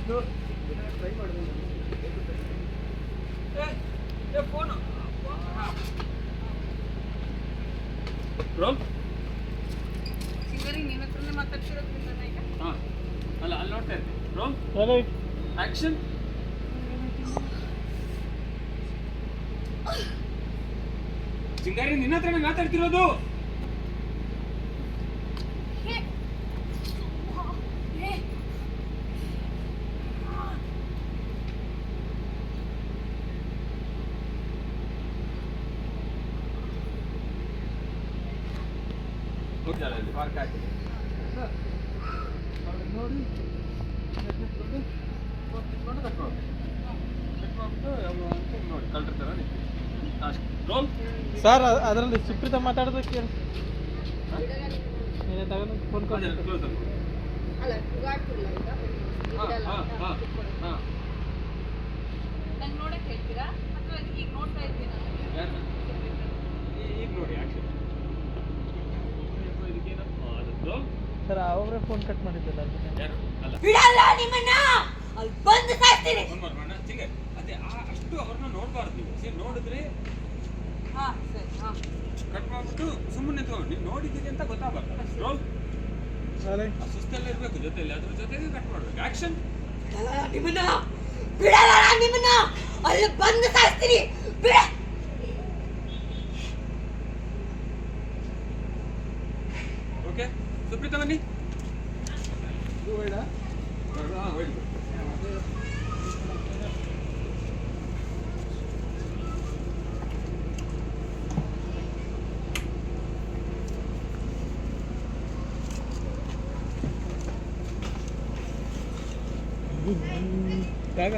try ಮಾಡಿದೆ phone roll ಸಿಂಗರಿ ನಿನ್ನ ಹತ್ರನೇ ಮಾತಾಡ್ತಿರೋದ್ರಿಂದ ಈಗ ಹಾಂ ಅಲ್ಲ ಅಲ್ಲಿ ನೋಡ್ತಾ ಇರ್ತೀನಿ ರೋಲ್ ಆ್ಯಕ್ಷನ್ ಸಿಂಗಾರಿ ನಿನ್ನ ಹತ್ರನೇ ಮಾತಾಡ್ತಿರೋದು ಹೋಗ್ತಾಳಲ್ಲಿ ಪಾರ್ಕ್ ಹಾಕಿದೆ ನೋಡಿ ನೋಡಿ ಕಳ್ರಿರ್ತಾರ ಅಷ್ಟು ರೋಲ್ ಸರ್ ಅದರಲ್ಲಿ ಸುಪ್ರೀತ ಮಾತಾಡೋದಕ್ಕೆ ನೀನೇ ತಗೊಂಡು ಫೋನ್ ಕಾಲ್ ಕ್ಲೋಸ್ ಅಲ್ಲ ಕೂಗಾಡ್ತಿಲ್ಲ ಈಗ ನಂಗೆ ನೋಡಕ್ಕೆ ಹೇಳ್ತೀರಾ ಅಥವಾ ಈಗ ನೋಡ್ತಾ ಇದ್ದೀನ ಈಗ ನೋಡಿ ಆ್ಯಕ್ಷನ್ ಇದಕ್ಕೇನೋ ಸರ್ ಅವರೇ ಫೋನ್ ಕಟ್ ಮಾಡಿದ್ದಲ್ಲ ಯಾರು ಅಲ್ಲ ಬಿಡಲ್ಲ ನಿಮ್ಮನ್ನ ಅಲ್ಲಿ ಬಂದು ಸಾಯ್ತೀನಿ ಸಿಂಗರ್ ಅದೇ ಅಷ್ಟು ಅವ್ರನ್ನ ನೋಡಬಾರ್ದು ನೀವು ಸರಿ ನೋಡಿದ್ರೆ ಹಾ ಸರಿ ಹಾ ಕಟ್ ಮಾಡ್ಬಿಟ್ಟು ಸುಮ್ಮನೆ ತಗೊಂಡು ನೀವು ನೋಡಿದ್ದೀರಿ ಅಂತ ಗೊತ್ತಾಗಬಾರ್ದು ರೋಲ್ ಸುಸ್ತಲ್ಲಿ ಇರಬೇಕು ಜೊತೆಯಲ್ಲಿ ಅದ್ರ ಜೊತೆಗೆ ಕಟ್ ಮಾಡ್ಬೇಕು ಆ್ಯಕ್ಷನ್ ಬಿಡಲ್ಲ ನಿಮ್ಮನ್ನ ಅಲ್ಲಿ ಬಂದು ಸಾಯ್ತೀನಿ ಬಿಡ ಓಕೆ ಸುಪ್ರೀತ ಬನ್ನಿ ಜಾಗ